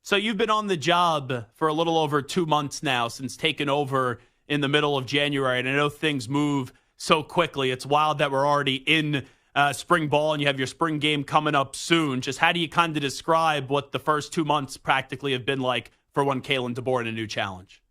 So you've been on the job for a little over 2 months now since taking over in the middle of January. And I know things move so quickly. It's wild that we're already in spring ball and you have your spring game coming up soon. Just how do you kind of describe what the first 2 months practically have been like for one Kalen DeBoer in a new challenge?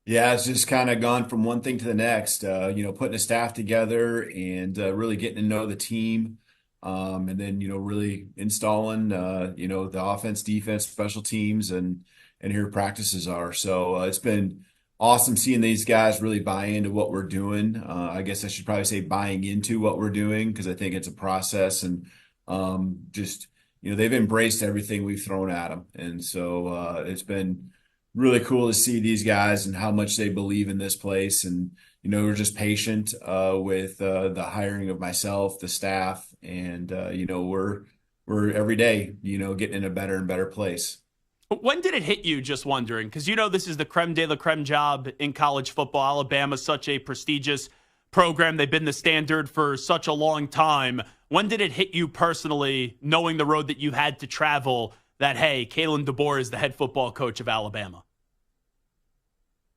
Yeah, it's just kind of gone from one thing to the next, putting a staff together and really getting to know the team. And then, really installing, the offense, defense, special teams and here practices are. So it's been awesome seeing these guys really buy into what we're doing. I guess I should probably say buying into what we're doing because I think it's a process and they've embraced everything we've thrown at them. And so it's been really cool to see these guys and how much they believe in this place. And, we're just patient with the hiring of myself, the staff, and, we're every day, getting in a better and better place. When did it hit you, just wondering? Because this is the creme de la creme job in college football. Alabama's such a prestigious program. They've been the standard for such a long time. When did it hit you personally, knowing the road that you had to travel, that, hey, Kalen DeBoer is the head football coach of Alabama?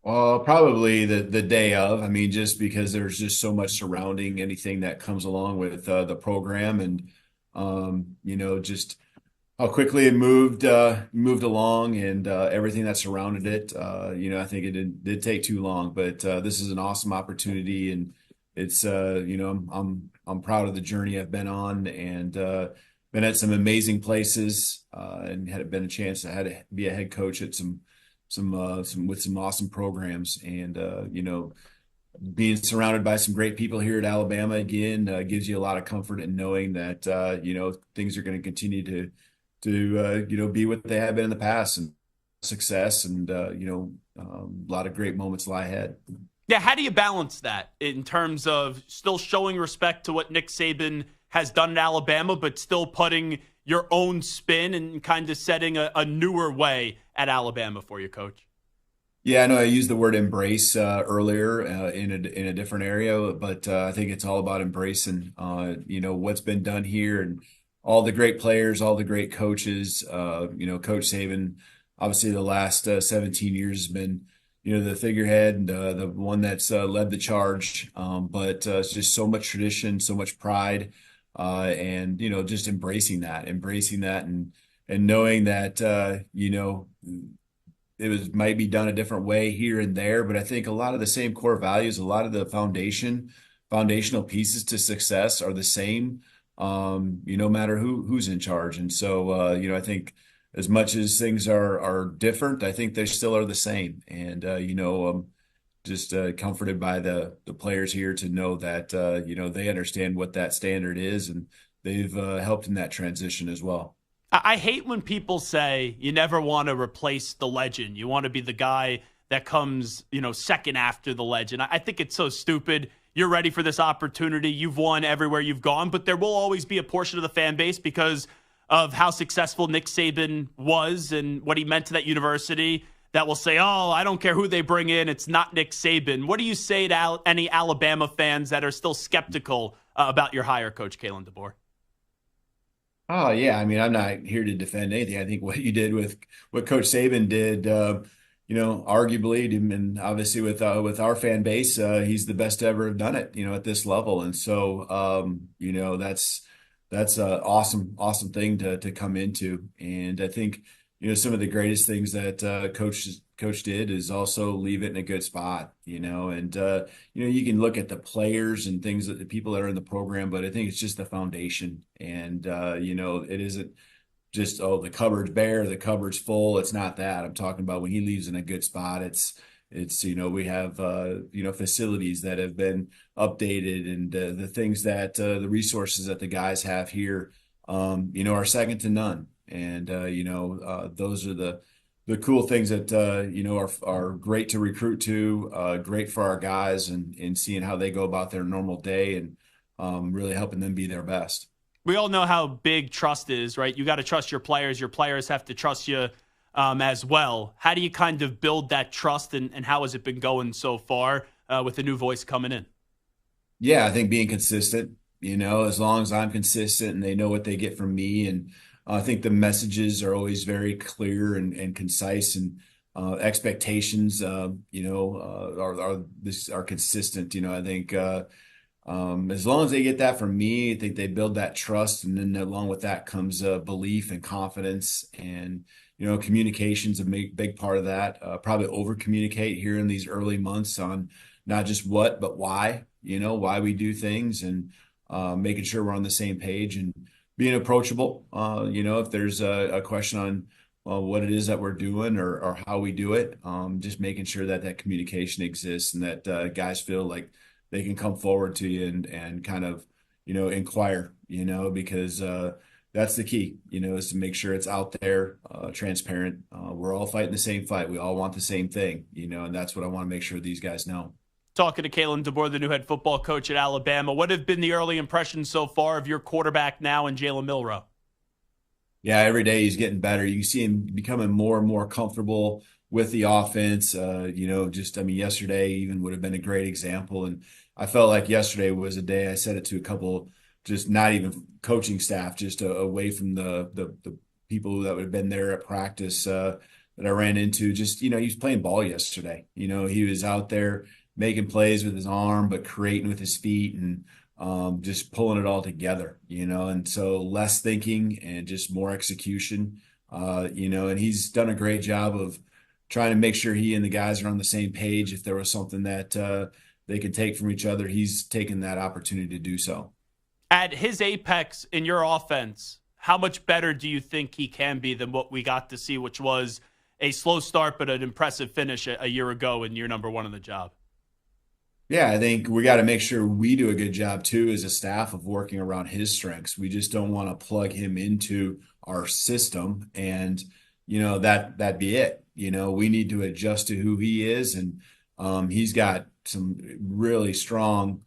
Well, probably the day of. I mean, just because there's just so much surrounding anything that comes along with the program, and just how quickly it moved along, and everything that surrounded it. I think it did take too long, but this is an awesome opportunity, and it's I'm proud of the journey I've been on, and been at some amazing places, and had been a chance to be a head coach at some with some awesome programs, and being surrounded by some great people here at Alabama again gives you a lot of comfort in knowing that things are going to continue to be what they have been in the past, and success, and a lot of great moments lie ahead. Yeah, how do you balance that in terms of still showing respect to what Nick Saban has done at Alabama, but still putting your own spin and kind of setting a newer way at Alabama for you, Coach? Yeah, I know I used the word embrace earlier in a different area, but I think it's all about embracing, what's been done here, and all the great players, all the great coaches. Coach Saban, obviously the last 17 years has been, the figurehead and the one that's led the charge. But it's just so much tradition, so much pride, and just embracing that, and knowing that it might be done a different way here and there, but I think a lot of the same core values, a lot of the foundational pieces to success are the same, no matter who's in charge. And so, I think as much as things are different, I think they still are the same. And, I'm just comforted by the players here to know that, they understand what that standard is, and they've helped in that transition as well. I hate when people say you never want to replace the legend. You want to be the guy that comes, second after the legend. I think it's so stupid. You're ready for this opportunity. You've won everywhere you've gone, but there will always be a portion of the fan base because of how successful Nick Saban was and what he meant to that university that will say, oh, I don't care who they bring in. It's not Nick Saban. What do you say to any Alabama fans that are still skeptical about your hire, Coach Kalen DeBoer? Oh yeah, I mean, I'm not here to defend anything. I think what you did with what Coach Saban did, arguably, and obviously with our fan base, he's the best to ever have done it, at this level. And so, that's an awesome thing to come into. And I think, some of the greatest things that coach did is also leave it in a good spot, and you can look at the players and things that the people that are in the program, but I think it's just the foundation. And it isn't just, oh, the cupboard's bare, the cupboard's full. It's not that. I'm talking about when he leaves in a good spot, it's we have facilities that have been updated, and the things that the resources that the guys have here are second to none. And those are the cool things that are great to recruit to, great for our guys, and seeing how they go about their normal day, and really helping them be their best. We all know how big trust is, right? You got to trust your players. Your players have to trust you as well. How do you kind of build that trust, and how has it been going so far with the new voice coming in? Yeah, I think being consistent, as long as I'm consistent and they know what they get from me, and I think the messages are always very clear and concise, and expectations, are consistent. I think as long as they get that from me, I think they build that trust, and then along with that comes belief and confidence, and communication's a big part of that. Probably over communicate here in these early months on not just what, but why. Why we do things, and making sure we're on the same page and being approachable. If there's a question on what it is that we're doing, or how we do it, just making sure that that communication exists, and that guys feel like they can come forward to you and kind of, inquire, because that's the key, is to make sure it's out there, transparent. We're all fighting the same fight. We all want the same thing, and that's what I want to make sure these guys know. Talking to Kalen DeBoer, the new head football coach at Alabama. What have been the early impressions so far of your quarterback now and Jalen Milroe? Yeah, every day he's getting better. You can see him becoming more and more comfortable with the offense. Yesterday even would have been a great example. And I felt like yesterday was a day, I said it to a couple, just not even coaching staff, just away from the people that would have been there at practice, that I ran into. Just, he was playing ball yesterday. He was out there making plays with his arm, but creating with his feet, and just pulling it all together, and so less thinking and just more execution, and he's done a great job of trying to make sure he and the guys are on the same page. If there was something that they could take from each other, he's taken that opportunity to do so. At his apex in your offense, how much better do you think he can be than what we got to see, which was a slow start but an impressive finish a year ago in year number one on the job? Yeah, I think we got to make sure we do a good job too as a staff of working around his strengths. We just don't want to plug him into our system and, that be it. We need to adjust to who he is, and he's got some really strong,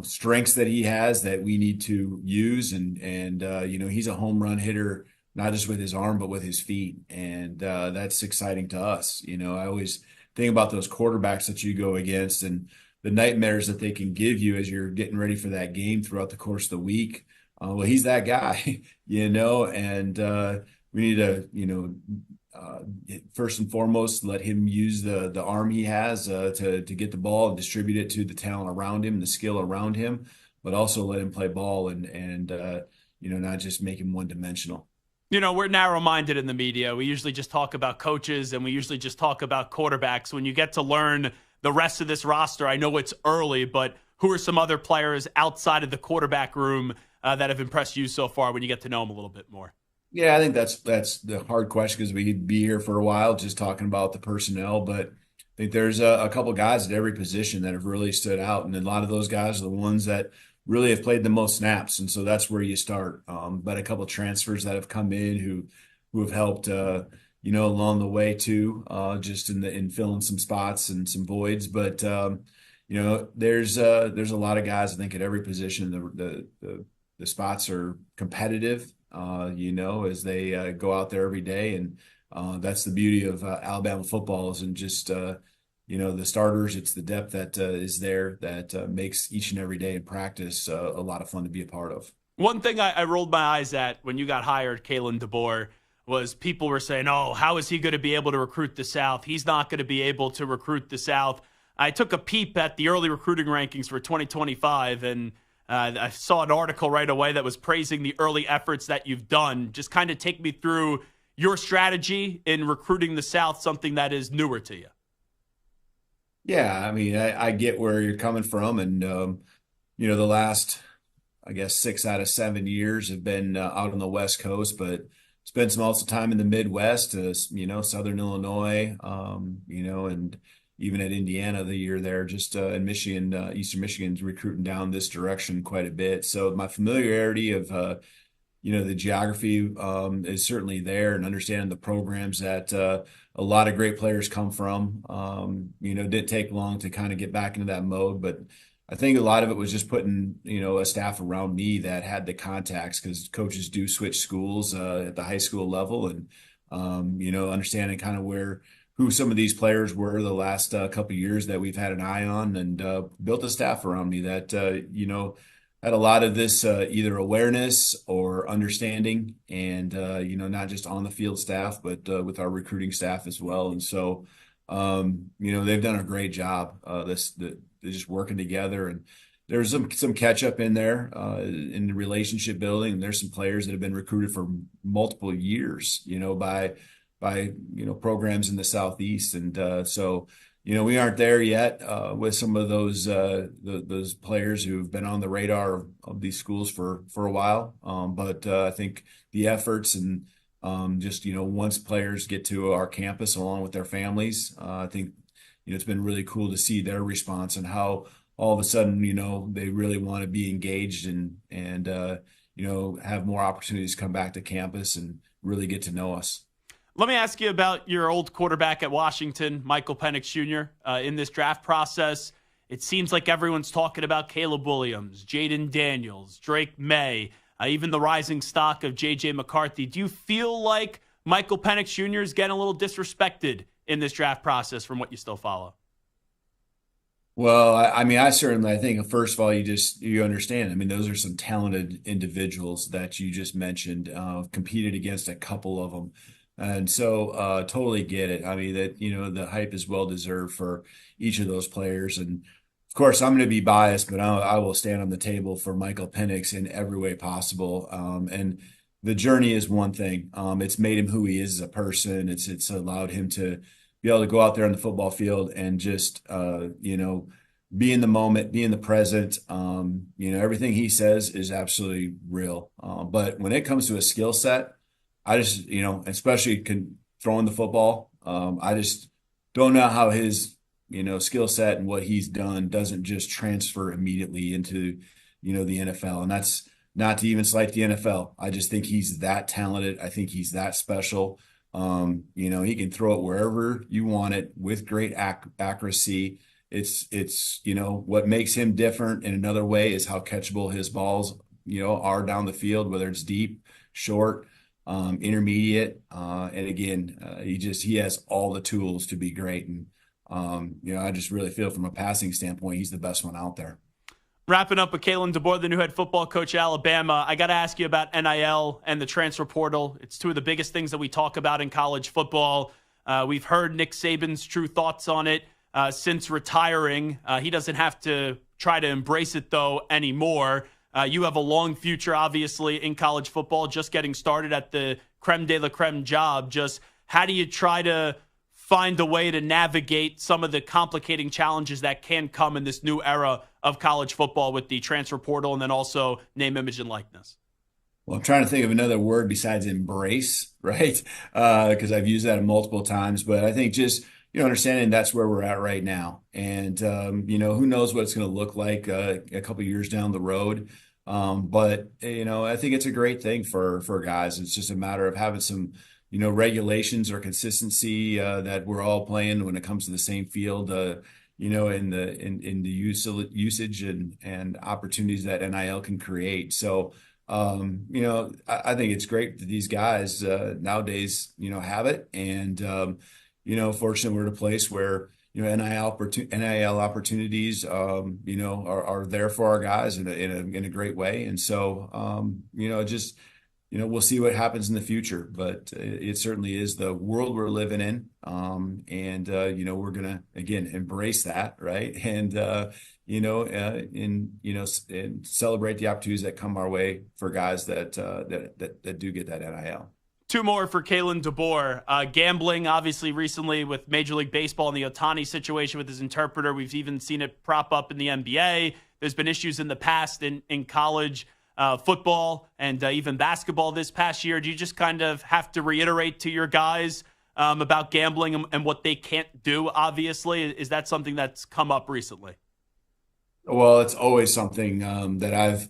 strengths that he has that we need to use, and he's a home run hitter, not just with his arm but with his feet, and that's exciting to us. I always think about those quarterbacks that you go against and the nightmares that they can give you as you're getting ready for that game throughout the course of the week. Well, he's that guy, and we need to, first and foremost, let him use the arm he has to get the ball and distribute it to the talent around him, the skill around him, but also let him play ball and not just make him one-dimensional. We're narrow-minded in the media. We usually just talk about coaches, and we usually just talk about quarterbacks. When you get to learn the rest of this roster, I know it's early, but who are some other players outside of the quarterback room that have impressed you so far when you get to know them a little bit more? Yeah, I think that's the hard question, because we'd be here for a while just talking about the personnel, but I think there's a couple guys at every position that have really stood out, and a lot of those guys are the ones that really have played the most snaps, and so that's where you start. But a couple transfers that have come in who have helped, along the way too, just in filling some spots and some voids. But there's a lot of guys, I think, at every position. The spots are competitive, as they go out there every day, and that's the beauty of Alabama football, isn't just the starters. It's the depth that is there that makes each and every day in practice a lot of fun to be a part of. One thing I rolled my eyes at when you got hired, Kalen DeBoer, was people were saying, oh, how is he going to be able to recruit the South? He's not going to be able to recruit the South. I took a peep at the early recruiting rankings for 2025, and I saw an article right away that was praising the early efforts that you've done. Just kind of take me through your strategy in recruiting the South, something that is newer to you. Yeah, I mean, I get where you're coming from, and the last, I guess, 6 out of 7 years have been out on the West Coast, but spent some also time in the Midwest, Southern Illinois, and even at Indiana the year there, just in Michigan, Eastern Michigan's recruiting down this direction quite a bit. So my familiarity of, the geography is certainly there, and understanding the programs that a lot of great players come from. Didn't take long to kind of get back into that mode, but I think a lot of it was just putting, a staff around me that had the contacts, because coaches do switch schools at the high school level, and, understanding kind of who some of these players were the last couple of years that we've had an eye on, and built a staff around me that, had a lot of this either awareness or understanding, and not just on the field staff, but with our recruiting staff as well. And so, they've done a great job. They're just working together, and there's some catch up in there in the relationship building. And there's some players that have been recruited for multiple years, by programs in the Southeast, and so. We aren't there yet with some of those players who've been on the radar of these schools for a while. But I think the efforts and just once players get to our campus along with their families, I think it's been really cool to see their response and how all of a sudden they really want to be engaged and have more opportunities to come back to campus and really get to know us. Let me ask you about your old quarterback at Washington, Michael Penix Jr. In this draft process. It seems like everyone's talking about Caleb Williams, Jaden Daniels, Drake May, even the rising stock of J.J. McCarthy. Do you feel like Michael Penix Jr. is getting a little disrespected in this draft process from what you still follow? Well, I think first of all, you understand. I mean, those are some talented individuals that you just mentioned, competed against a couple of them. And so totally get it. I mean, that, the hype is well deserved for each of those players. And of course, I'm going to be biased, but I will stand on the table for Michael Penix in every way possible. And the journey is one thing. It's made him who he is as a person. It's allowed him to be able to go out there on the football field and just, be in the moment, be in the present. Everything he says is absolutely real. But when it comes to a skill set, I just, especially throwing the football, I just don't know how his, skill set and what he's done doesn't just transfer immediately into, the NFL. And that's not to even slight the NFL. I just think he's that talented. I think he's that special. He can throw it wherever you want it with great accuracy. It's what makes him different in another way is how catchable his balls, are down the field, whether it's deep, short, intermediate, and again, he has all the tools to be great. And I just really feel from a passing standpoint, he's the best one out there. Wrapping up with Kalen DeBoer, the new head football coach at Alabama, I got to ask you about NIL and the transfer portal. It's two of the biggest things that we talk about in college football. We've heard Nick Saban's true thoughts on it since retiring. He doesn't have to try to embrace it, though, anymore. You have a long future, obviously, in college football, just getting started at the creme de la creme job. Just how do you try to find a way to navigate some of the complicating challenges that can come in this new era of college football with the transfer portal and then also name, image, and likeness? Well, I'm trying to think of another word besides embrace, right? Because I've used that multiple times, but I think just understanding that's where we're at right now. And, who knows what it's going to look like a couple of years down the road. But I think it's a great thing for guys. It's just a matter of having some, regulations or consistency that we're all playing when it comes to the same field, in the usage and opportunities that NIL can create. So, I think it's great that these guys nowadays, have it. And, fortunately, we're at a place where NIL opportunities, are there for our guys in a great way. And so, we'll see what happens in the future, but it certainly is the world we're living in. And we're going to, again, embrace that. Right. And, and celebrate the opportunities that come our way for guys that do get that NIL. Two more for Kalen DeBoer. Gambling, obviously, recently with Major League Baseball and the Ohtani situation with his interpreter. We've even seen it prop up in the NBA. There's been issues in the past in college football and even basketball this past year. Do you just kind of have to reiterate to your guys about gambling and what they can't do, obviously? Is that something that's come up recently? Well, it's always something that I've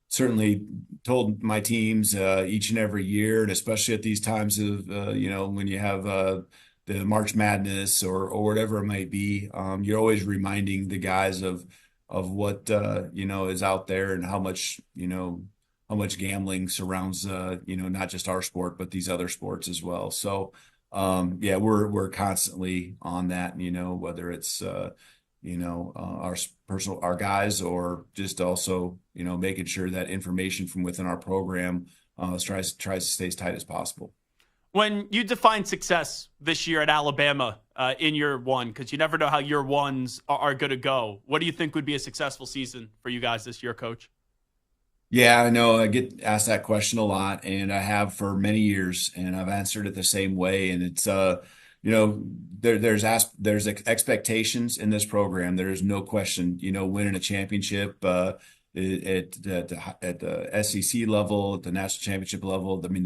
certainly told my teams each and every year, and especially at these times of, when you have the March Madness or whatever it might be, you're always reminding the guys of what, is out there and how much gambling surrounds, not just our sport, but these other sports as well. So, we're constantly on that, whether it's, our guys, or just also, making sure that information from within our program tries to stay as tight as possible. When you define success this year at Alabama in year one, because you never know how year ones are going to go, what do you think would be a successful season for you guys this year, Coach? Yeah, I know I get asked that question a lot, and I have for many years, and I've answered it the same way. And it's there's expectations in this program. There is no question, winning a championship at the SEC level, at the national championship level. I mean,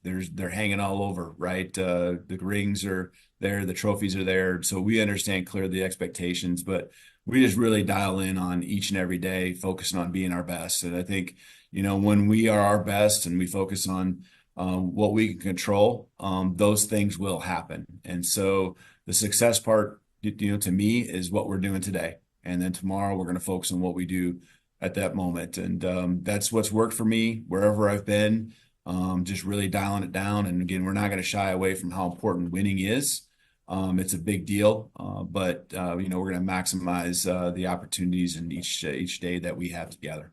they're hanging all over, right? The rings are there, the trophies are there, so we understand clearly the expectations, but we just really dial in on each and every day, focusing on being our best. And I think, when we are our best and we focus on what we can control, those things will happen. And so the success part, to me, is what we're doing today. And then tomorrow we're going to focus on what we do at that moment. And that's what's worked for me wherever I've been, just really dialing it down. And again, we're not going to shy away from how important winning is. It's a big deal, but we're going to maximize the opportunities in each day that we have together.